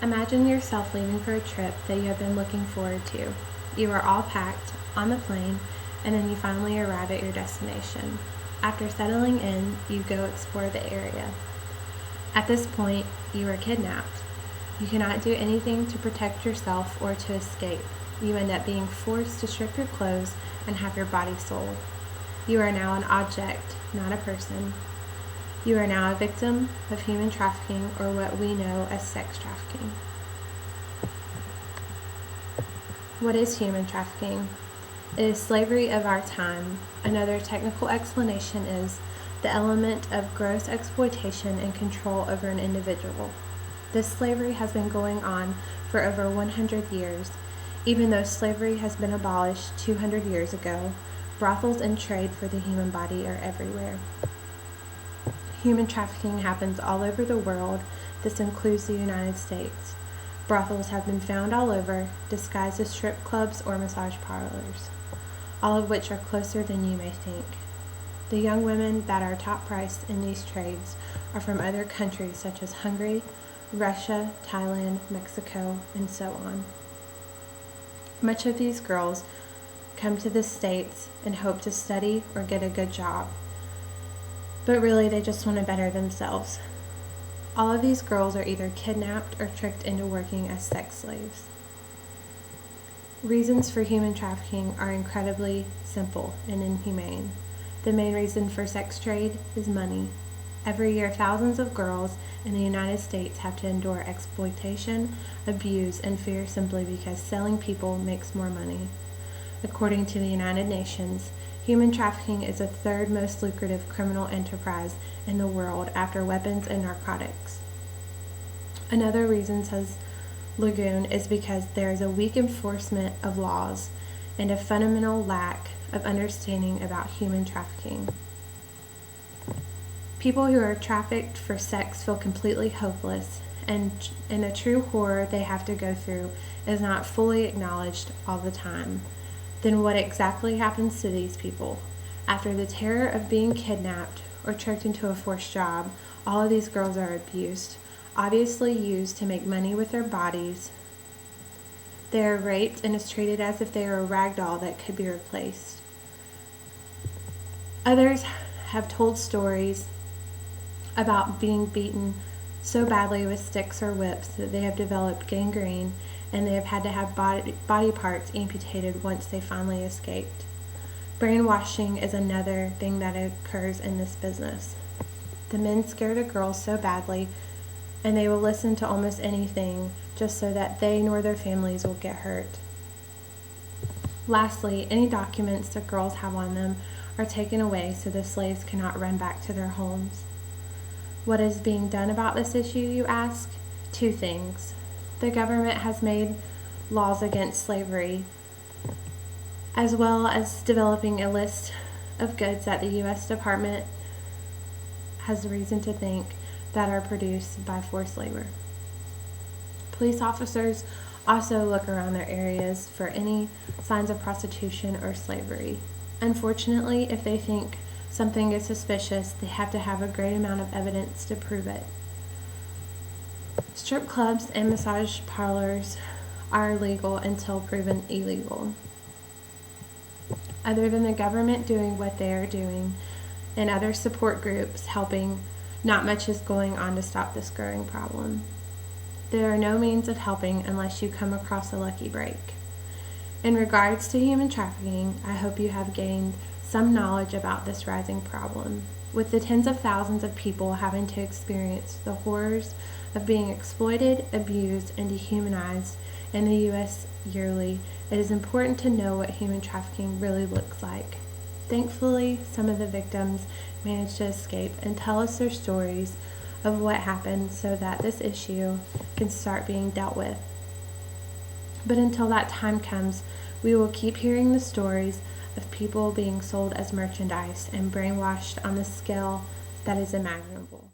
Imagine yourself leaving for a trip that you have been looking forward to. You are all packed on the plane, and then you finally arrive at your destination. After settling in, you go explore the area. At this point, you are kidnapped. You cannot do anything to protect yourself or to escape. You end up being forced to strip your clothes and have your body sold. You are now an object, not a person. You are now a victim of human trafficking, or what we know as sex trafficking. What is human trafficking? It is slavery of our time. Another technical explanation is the element of gross exploitation and control over an individual. This slavery has been going on for over 100 years. Even though slavery has been abolished 200 years ago, brothels and trade for the human body are everywhere. Human trafficking happens all over the world. This includes the United States. Brothels have been found all over, disguised as strip clubs or massage parlors, all of which are closer than you may think. The young women that are top priced in these trades are from other countries such as Hungary, Russia, Thailand, Mexico, and so on. Much of these girls come to the States and hope to study or get a good job, but really they just want to better themselves. All of these girls are either kidnapped or tricked into working as sex slaves. Reasons for human trafficking are incredibly simple and inhumane. The main reason for sex trade is money. Every year, thousands of girls in the United States have to endure exploitation, abuse, and fear simply because selling people makes more money. According to the United Nations, human trafficking is the third most lucrative criminal enterprise in the world after weapons and narcotics. Another reason, says Lagoon, is because there is a weak enforcement of laws and a fundamental lack of understanding about human trafficking. People who are trafficked for sex feel completely hopeless, and the true horror they have to go through is not fully acknowledged all the time. Then what exactly happens to these people? After the terror of being kidnapped or tricked into a forced job, all of these girls are abused, obviously used to make money with their bodies. They are raped and is treated as if they are a rag doll that could be replaced. Others have told stories about being beaten so badly with sticks or whips that they have developed gangrene and they have had to have body parts amputated once they finally escaped. Brainwashing is another thing that occurs in this business. The men scare the girls so badly, and they will listen to almost anything just so that they nor their families will get hurt. Lastly, any documents the girls have on them are taken away so the slaves cannot run back to their homes. What is being done about this issue, you ask? Two things. The government has made laws against slavery, as well as developing a list of goods that the U.S. Department has reason to think that are produced by forced labor. Police officers also look around their areas for any signs of prostitution or slavery. Unfortunately, if they think something is suspicious, they have to have a great amount of evidence to prove it. Strip clubs and massage parlors are legal until proven illegal. Other than the government doing what they are doing and other support groups helping, not much is going on to stop this growing problem. There are no means of helping unless you come across a lucky break. In regards to human trafficking, I hope you have gained some knowledge about this rising problem. With the tens of thousands of people having to experience the horrors of being exploited, abused, and dehumanized in the U.S. yearly, it is important to know what human trafficking really looks like. Thankfully, some of the victims managed to escape and tell us their stories of what happened so that this issue can start being dealt with. But until that time comes, we will keep hearing the stories of people being sold as merchandise and brainwashed on the scale that is imaginable.